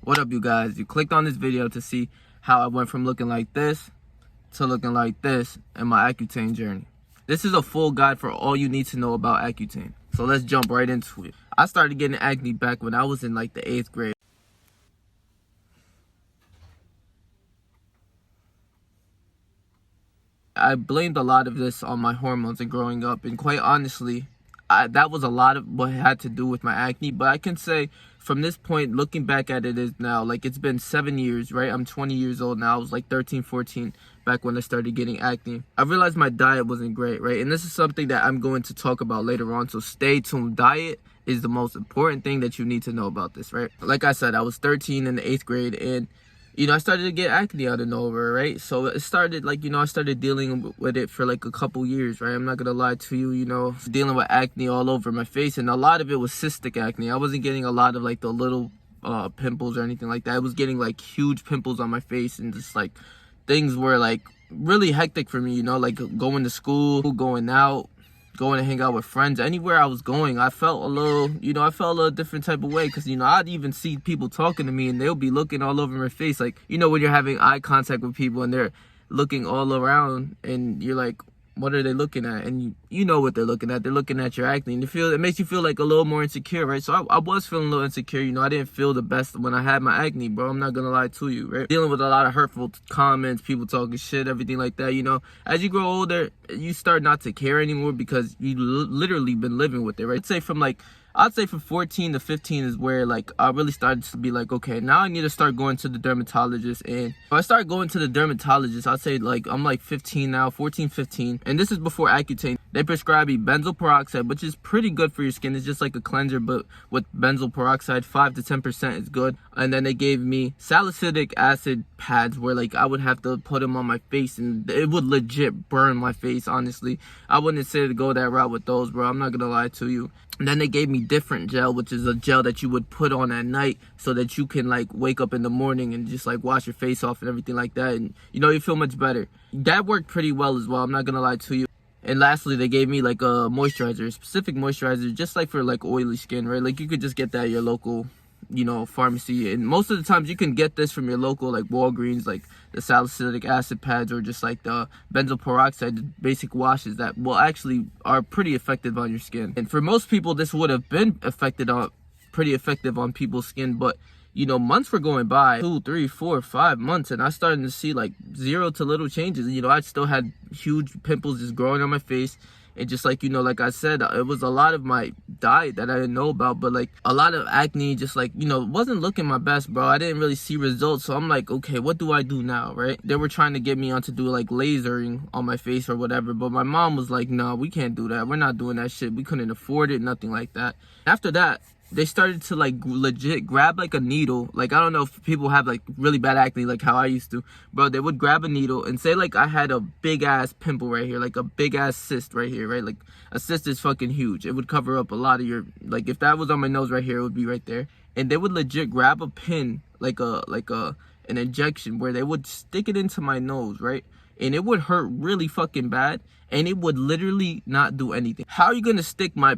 What up, you guys? You clicked on this video to see how I went from looking like this to looking like this in my Accutane journey. This is a full guide for all you need to know about Accutane. So let's jump right into it. I started getting acne back when I was in like the 8th grade. I blamed a lot of this on my hormones and growing up, and quite honestly, that was a lot of what had to do with my acne. But I can say from this point, looking back at it is now, like, it's been 7 years, right? I'm 20 years old now. I was like 13, 14 back when I started getting acne. I realized my diet wasn't great, right? And this is something that I'm going to talk about later on, so stay tuned. Diet is the most important thing that you need to know about this, right? Like I said, I was 13 in the 8th grade, and I started to get acne out of nowhere, right? So it started, like, I started dealing with it for like a couple years, right? I'm not gonna lie to you, dealing with acne all over my face, and a lot of it was cystic acne. I wasn't getting a lot of like the little pimples or anything like that. I was getting like huge pimples on my face, and just like things were like really hectic for me, like going to school, going out, going to hang out with friends. Anywhere I was going, I felt a little, different type of way, because, I'd even see people talking to me and they'll be looking all over my face. Like, when you're having eye contact with people and they're looking all around and you're like, what are they looking at? And you know what they're looking at. They're looking at your acne, and it makes you feel like a little more insecure, right? So I was feeling a little insecure. I didn't feel the best when I had my acne, bro. I'm not gonna lie to you, right? Dealing with a lot of hurtful comments, people talking shit, everything like that. As you grow older, you start not to care anymore because you literally been living with it, right? I'd say from 14 to 15 is where, like, I really started to be like, okay, now I need to start going to the dermatologist. And when I started going to the dermatologist, I'd say, like, I'm like 15 now, 14, 15. And this is before Accutane. They prescribe me benzoyl peroxide, which is pretty good for your skin. It's just like a cleanser, but with benzoyl peroxide, 5 to 10% is good. And then they gave me salicylic acid pads where, like, I would have to put them on my face, and it would legit burn my face, honestly. I wouldn't say to go that route with those, bro. I'm not gonna lie to you. And then they gave me different gel, which is a gel that you would put on at night so that you can, like, wake up in the morning and just, like, wash your face off and everything like that. And, you feel much better. That worked pretty well as well. I'm not gonna lie to you. And lastly, they gave me, like, a moisturizer, a specific moisturizer, just like for, like, oily skin, right? Like, you could just get that at your local, pharmacy. And most of the times you can get this from your local, like, Walgreens, like the salicylic acid pads, or just like the benzoyl peroxide, the basic washes that will actually are pretty effective on your skin. And for most people, this would have been pretty effective on people's skin, but months were going by, 2, 3, 4, 5 months, and I started to see like zero to little changes. I still had huge pimples just growing on my face. And just like, like I said, it was a lot of my diet that I didn't know about, but like a lot of acne, just like, wasn't looking my best, bro. I didn't really see results. So I'm like, okay, what do I do now, right? They were trying to get me on to do like lasering on my face or whatever, but my mom was like, no, we can't do that. We're not doing that shit. We couldn't afford it, nothing like that. After that, they started to like legit grab like a needle. Like, I don't know if people have like really bad acne like how I used to, bro. They would grab a needle and say like I had a big ass pimple right here, like a big ass cyst right here, right? Like a cyst is fucking huge. It would cover up a lot of your, like, if that was on my nose right here, it would be right there. And they would legit grab a pin, like an injection, where they would stick it into my nose, right? And it would hurt really fucking bad, and it would literally not do anything. How are you gonna stick my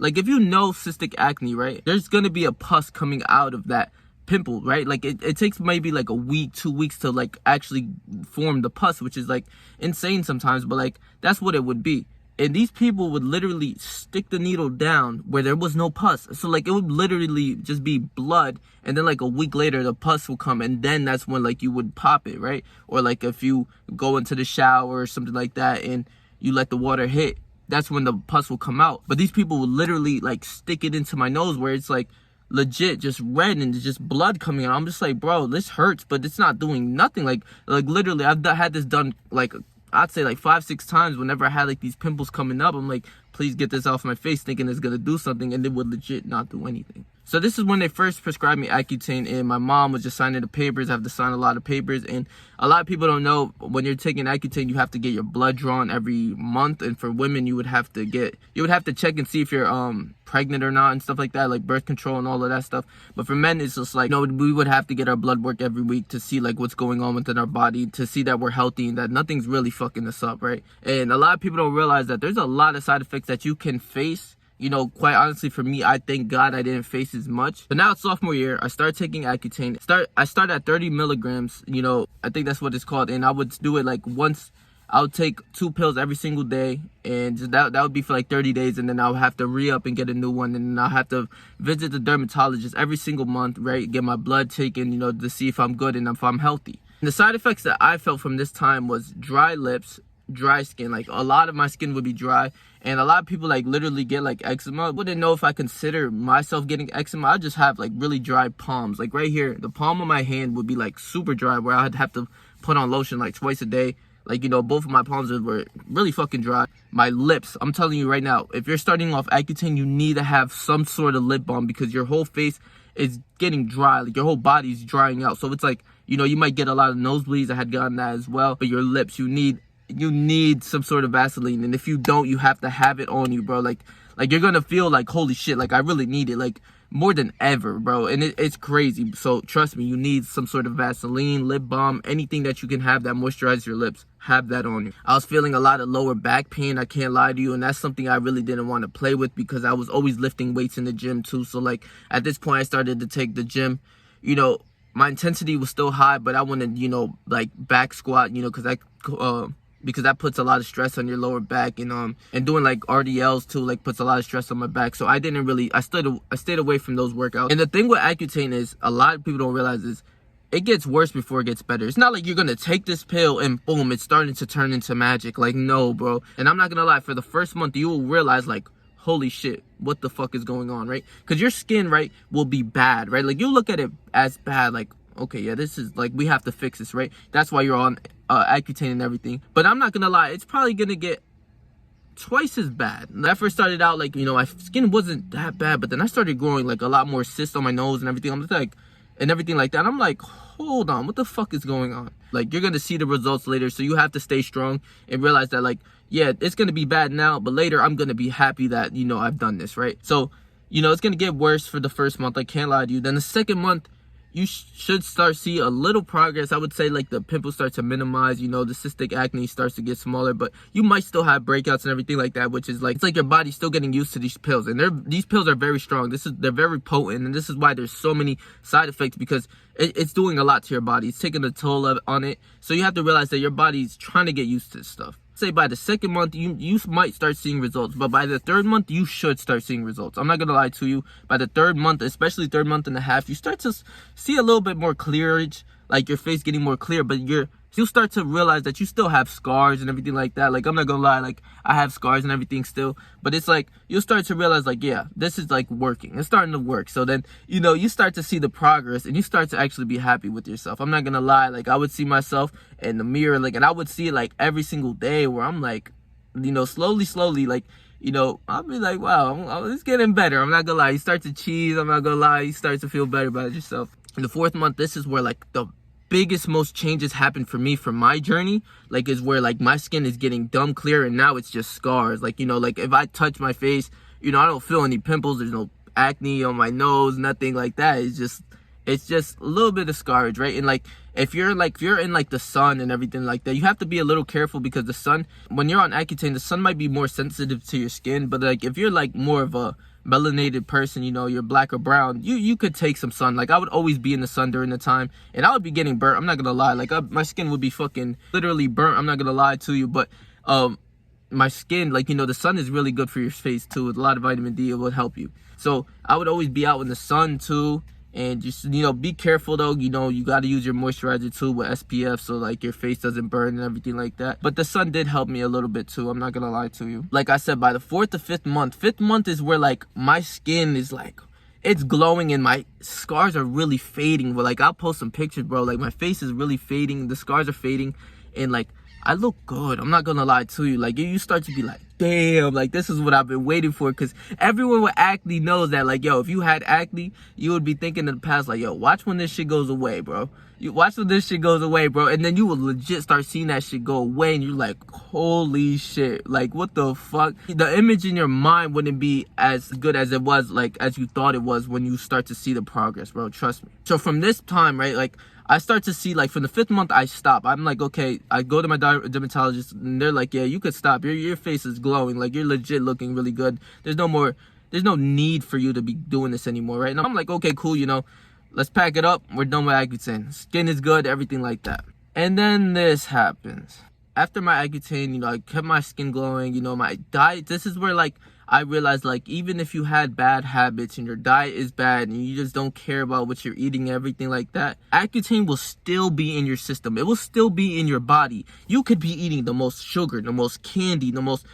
like, if you know cystic acne, right, there's gonna be a pus coming out of that pimple, right? Like, it takes maybe like a week, 2 weeks to like actually form the pus, which is like insane sometimes, but like that's what it would be. And these people would literally stick the needle down where there was no pus. So like it would literally just be blood, and then like a week later the pus will come, and then that's when like you would pop it, right? Or like if you go into the shower or something like that and you let the water hit, that's when the pus will come out. But these people would literally like stick it into my nose where it's like legit just red and just blood coming out. I'm just like, bro, this hurts, but it's not doing nothing. Like literally, I've had this done like, I'd say like 5, 6 times. Whenever I had like these pimples coming up, I'm like, please get this off my face, thinking it's gonna do something, and it would legit not do anything. So this is when they first prescribed me Accutane, and my mom was just signing the papers. I have to sign a lot of papers, and a lot of people don't know, when you're taking Accutane, you have to get your blood drawn every month. And for women, you would have to check and see if you're pregnant or not and stuff like that, like birth control and all of that stuff. But for men, it's just like, we would have to get our blood work every week to see like what's going on within our body, to see that we're healthy and that nothing's really fucking us up, right? And a lot of people don't realize that there's a lot of side effects that you can face You know, quite honestly, for me, I thank God I didn't face as much. But now it's sophomore year, I started taking Accutane. I started at 30 milligrams, you know, I think that's what it's called. And I would do it like once. I would take 2 pills every single day, and that would be for like 30 days, and then I would have to re-up and get a new one, and then I'll have to visit the dermatologist every single month, right? Get my blood taken, you know, to see if I'm good and if I'm healthy. And the side effects that I felt from this time was dry lips, dry skin. Like, a lot of my skin would be dry, and a lot of people like literally get like eczema. Wouldn't know if I consider myself getting eczema. I just have like really dry palms. Like right here, the palm of my hand would be like super dry, where I'd have to put on lotion like twice a day. Like, you know, both of my palms were really fucking dry. My lips, I'm telling you right now, if you're starting off Accutane, you need to have some sort of lip balm, because your whole face is getting dry. Like, your whole body's drying out. So it's like, you know, you might get a lot of nosebleeds. I had gotten that as well. But your lips, you need some sort of Vaseline. And if you don't, you have to have it on you, bro. Like you're gonna feel like, holy shit, like I really need it, like more than ever, bro. And it's crazy. So trust me, you need some sort of Vaseline, lip balm, anything that you can have that moisturizes your lips. Have that on you. I was feeling a lot of lower back pain, I can't lie to you, and that's something I really didn't want to play with, because I was always lifting weights in the gym too. So like at this point, I started to take the gym, you know, my intensity was still high, but I wanted, you know, like back squat, you know, because that puts a lot of stress on your lower back, and doing like RDLs too, like puts a lot of stress on my back. So I stayed away from those workouts. And the thing with Accutane is, a lot of people don't realize is, it gets worse before it gets better. It's not like you're gonna take this pill and boom, it's starting to turn into magic. Like, no, bro. And I'm not gonna lie, for the first month, you will realize like, holy shit, what the fuck is going on, right? Because your skin, right, will be bad, right? Like, you look at it as bad, like, okay, yeah, this is like, we have to fix this, right? That's why you're on Accutane and everything. But I'm not gonna lie, it's probably gonna get twice as bad. When I first started out, like, you know, my skin wasn't that bad, but then I started growing like a lot more cysts on my nose and everything. I'm just like, and everything like that. I'm like, hold on, what the fuck is going on? Like, you're gonna see the results later, so you have to stay strong and realize that, like, yeah, it's gonna be bad now, but later I'm gonna be happy that, you know, I've done this, right? So, you know, it's gonna get worse for the first month, I can't lie to you. Then the second month, you should start see a little progress. I would say like the pimples start to minimize, you know, the cystic acne starts to get smaller, but you might still have breakouts and everything like that, which is like, it's like your body's still getting used to these pills. And these pills are very strong. They're very potent, and this is why there's so many side effects, because it's doing a lot to your body. It's taking a toll on it. So you have to realize that your body's trying to get used to this stuff. Say by the second month, you might start seeing results, but by the third month, you should start seeing results. I'm not gonna lie to you. By the third month, especially third month and a half, you start to see a little bit more clearage, like your face getting more clear, but you'll start to realize that you still have scars and everything like that. Like, I'm not gonna lie, like, I have scars and everything still, but it's like, you'll start to realize, like, yeah, this is like working. It's starting to work. So then, you know, you start to see the progress, and you start to actually be happy with yourself. I'm not gonna lie, like, I would see myself in the mirror, like, and I would see it like every single day, where I'm like, you know, slowly, like, you know, I'll be like, wow, it's getting better. I'm not gonna lie. You start to cheese. I'm not gonna lie. You start to feel better about yourself. In the fourth month, this is where like the biggest, most changes happen for me, for my journey. Like, is where like my skin is getting dumb clear, and now it's just scars. Like, you know, like if I touch my face, you know, I don't feel any pimples. There's no acne on my nose, nothing like that. It's just a little bit of scarage, right? And like, if you're in like the sun and everything like that, you have to be a little careful, because the sun, when you're on Accutane, the sun might be more sensitive to your skin. But like, if you're like more of a melanated person, you know, you're black or brown, you could take some sun. Like, I would always be in the sun during the time, and I would be getting burnt. I'm not gonna lie, like, my skin would be fucking literally burnt. I'm not gonna lie to you, but my skin, like, you know, the sun is really good for your face too. With a lot of vitamin D, it would help you. So I would always be out in the sun too. And just, you know, be careful though. You know, you got to use your moisturizer too with SPF, so like your face doesn't burn and everything like that. But the sun did help me a little bit too, I'm not gonna lie to you. Like I said, by the fourth to fifth month is where like my skin is like, it's glowing, and my scars are really fading. But like, I'll post some pictures, bro. Like, my face is really fading, the scars are fading, and like, I look good. I'm not gonna lie to you. Like, you start to be like, damn, like, this is what I've been waiting for. Because everyone with acne knows that, like, yo, if you had acne, you would be thinking in the past, like, yo, watch when this shit goes away, bro. You watch when this shit goes away, bro. And then you will legit start seeing that shit go away, and you're like, holy shit, like, what the fuck? The image in your mind wouldn't be as good as it was, like, as you thought it was when you start to see the progress, bro. Trust me. So from this time, right, like, I start to see, like, from the fifth month, I stop. I'm like, okay, I go to my dermatologist, and they're like, yeah, you could stop. Your face is glowing. Like, you're legit looking really good. There's no more there's no need for you to be doing this anymore, right? And I'm like, okay, cool, you know, let's pack it up. We're done with Accutane. Skin is good, everything like that. And then this happens. After my Accutane, you know, I kept my skin glowing, you know, my diet, this is where, like, I realized, like, even if you had bad habits and your diet is bad and you just don't care about what you're eating and everything like that, Accutane will still be in your system. It will still be in your body. You could be eating the most sugar, the most candy, the most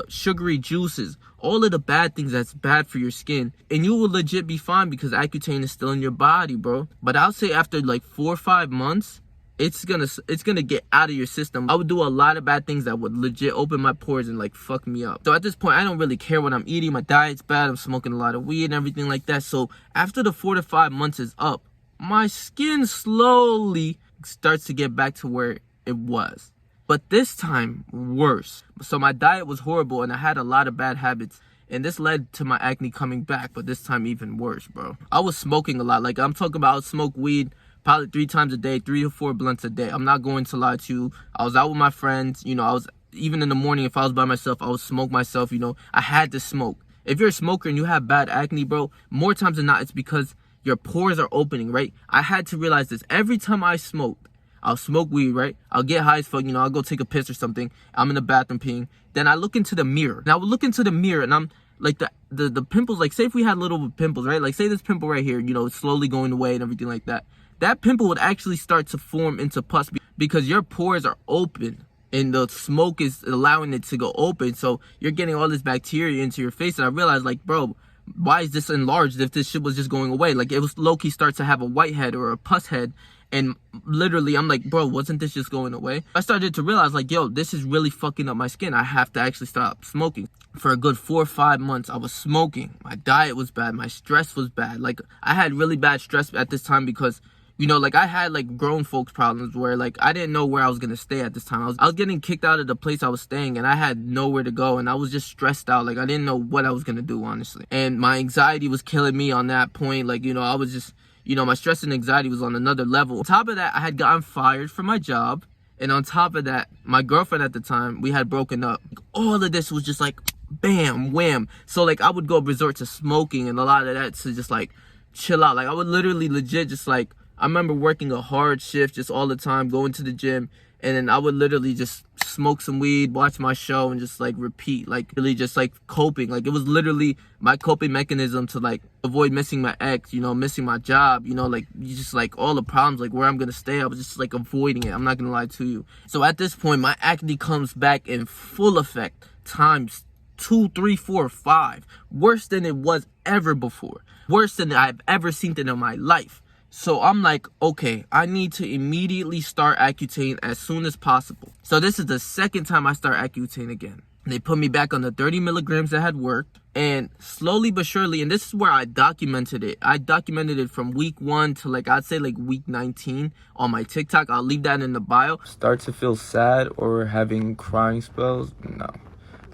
sugary juices, all of the bad things that's bad for your skin, and you will legit be fine because Accutane is still in your body, bro. But I'll say after like 4 or 5 months, it's gonna get out of your system. I would do a lot of bad things that would legit open my pores and like fuck me up. So at this point, I don't really care what I'm eating. My diet's bad. I'm smoking a lot of weed and everything like that. So after the 4 to 5 months is up, my skin slowly starts to get back to where it was. But this time, worse. So my diet was horrible and I had a lot of bad habits. And this led to my acne coming back, but this time even worse, bro. I was smoking a lot. Like, I'm talking about, I would smoke weed probably 3 times a day, 3 to 4 blunts a day. I'm not going to lie to you. I was out with my friends. You know, I was, even in the morning, if I was by myself, I would smoke myself. You know, I had to smoke. If you're a smoker and you have bad acne, bro, more times than not, it's because your pores are opening, right? I had to realize this. Every time I smoked, I'll smoke weed, right? I'll get high as fuck, you know, I'll go take a piss or something. I'm in the bathroom peeing. Then I look into the mirror. And I would look into the mirror and I'm like, the pimples, like, say if we had little pimples, right? Like, say this pimple right here, you know, it's slowly going away and everything like that. That pimple would actually start to form into pus because your pores are open and the smoke is allowing it to go open. So you're getting all this bacteria into your face. And I realized, like, bro, why is this enlarged if this shit was just going away? Like, it was low-key starts to have a white head or a pus head. And literally, I'm like, bro, wasn't this just going away? I started to realize, like, yo, this is really fucking up my skin. I have to actually stop smoking. For a good 4 or 5 months, I was smoking. My diet was bad. My stress was bad. Like, I had really bad stress at this time because, you know, like, I had, like, grown folks problems where, like, I didn't know where I was going to stay at this time. I was getting kicked out of the place I was staying, and I had nowhere to go, and I was just stressed out. Like, I didn't know what I was going to do, honestly. And my anxiety was killing me on that point. Like, you know, I was just, you know, my stress and anxiety was on another level. On top of that, I had gotten fired from my job. And on top of that, my girlfriend at the time, we had broken up. All of this was just like, bam, wham. So, like, I would go resort to smoking and a lot of that to just, like, chill out. Like, I would literally legit just, like, I remember working a hard shift just all the time, going to the gym, and then I would literally just smoke some weed, watch my show, and just, like, repeat, like, really just, like, coping. Like, it was literally my coping mechanism to, like, avoid missing my ex, you know, missing my job, you know, like, you just, like, all the problems, like, where I'm gonna stay, I was just, like, avoiding it. I'm not gonna lie to you. So at this point, my acne comes back in full effect, times 2, 3, 4, 5. Worse than it was ever before. Worse than I've ever seen it in my life. So I'm like, okay, I need to immediately start Accutane as soon as possible. So this is the second time I start Accutane again. They put me back on the 30 milligrams that had worked. And slowly but surely, and this is where I documented it. I documented it from week 1 to, like, I'd say, like, week 19 on my TikTok. I'll leave that in the bio. Start to feel sad or having crying spells? No.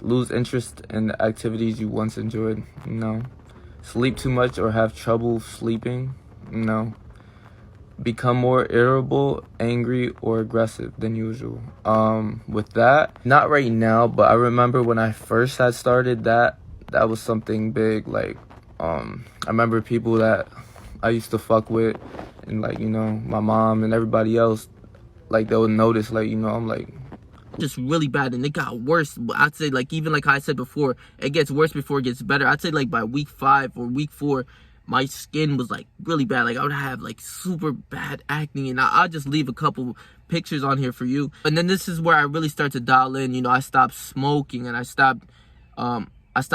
Lose interest in the activities you once enjoyed? No. Sleep too much or have trouble sleeping? No. Become more irritable, angry, or aggressive than usual? With that, not right now, but I remember when I first had started that was something big. Like, I remember people that I used to fuck with, and, like, you know, my mom and everybody else, like, they would notice, like, you know, I'm like, just really bad, and it got worse. I'd say, like, even like I said before, it gets worse before it gets better. I'd say, like, by week 5 or week 4, my skin was, like, really bad. Like, I would have, like, super bad acne, and I'll just leave a couple pictures on here for you. And then this is where I really start to dial in. You know, I stopped smoking, and I stopped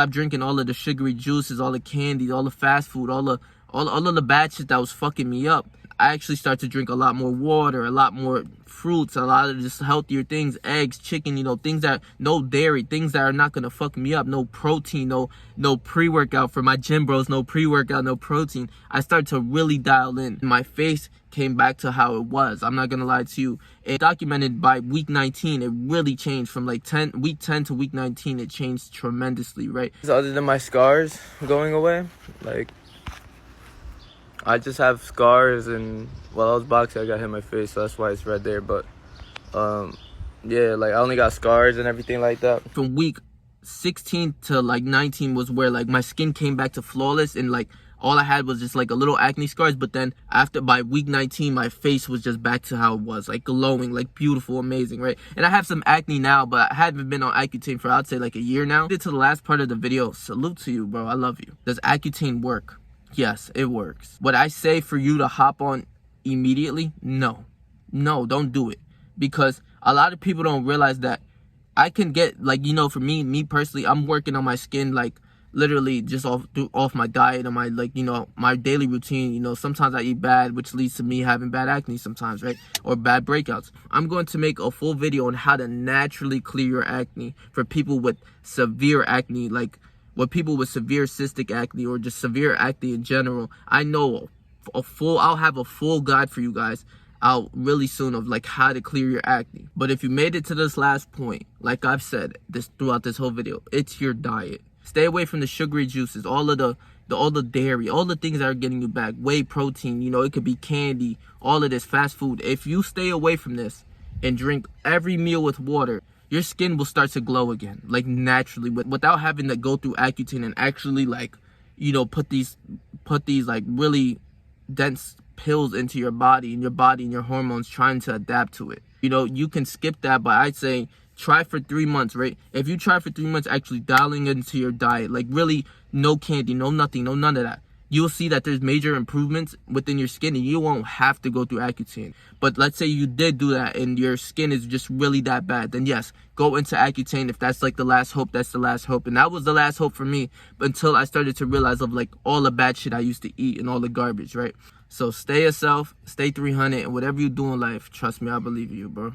drinking all of the sugary juices, all the candy, all the fast food, all of the bad shit that was fucking me up. I actually start to drink a lot more water, a lot more fruits, a lot of just healthier things, eggs, chicken, you know, things that, no dairy, things that are not going to fuck me up, no protein, no pre-workout for my gym bros, no pre-workout, no protein. I started to really dial in. My face came back to how it was. I'm not going to lie to you. It documented by week 19, it really changed from, like, week 10 to week 19, it changed tremendously, right? Other than my scars going away, like, I just have scars, and while I was boxing, I got hit in my face, so that's why it's red there. But, yeah, like, I only got scars and everything like that. From week 16 to like 19 was where like my skin came back to flawless, and like all I had was just like a little acne scars. But then after, by week 19, my face was just back to how it was, like glowing, like beautiful, amazing, right? And I have some acne now, but I haven't been on Accutane for, I'd say, like a year now. To the last part of the video, salute to you, bro. I love you. Does Accutane work? Yes, it works. Would I say for you to hop on immediately? No, don't do it, because a lot of people don't realize that I can get, like, you know, for me personally, I'm working on my skin, like literally just off my diet and my, like, you know, my daily routine. You know, sometimes I eat bad, which leads to me having bad acne sometimes, right? Or bad breakouts. I'm going to make a full video on how to naturally clear your acne for people with severe acne, like with people with severe cystic acne or just severe acne in general. I know I'll have a full guide for you guys out really soon of like how to clear your acne. But if you made it to this last point, like I've said this throughout this whole video, it's your diet. Stay away from the sugary juices, all of the dairy, all the things that are getting you back, whey protein, you know, it could be candy, all of this fast food. If you stay away from this and drink every meal with water, your skin will start to glow again, like naturally, without having to go through Accutane and actually, like, you know, put these like really dense pills into your body and your hormones trying to adapt to it. You know, you can skip that, but I'd say try for 3 months, right? If you try for 3 months actually dialing into your diet, like really no candy, no nothing, no none of that, you'll see that there's major improvements within your skin and you won't have to go through Accutane. But let's say you did do that and your skin is just really that bad, then yes, go into Accutane. If that's like the last hope, that's the last hope. And that was the last hope for me until I started to realize of like all the bad shit I used to eat and all the garbage, right? So stay yourself, stay 300, and whatever you do in life, trust me, I believe in you, bro.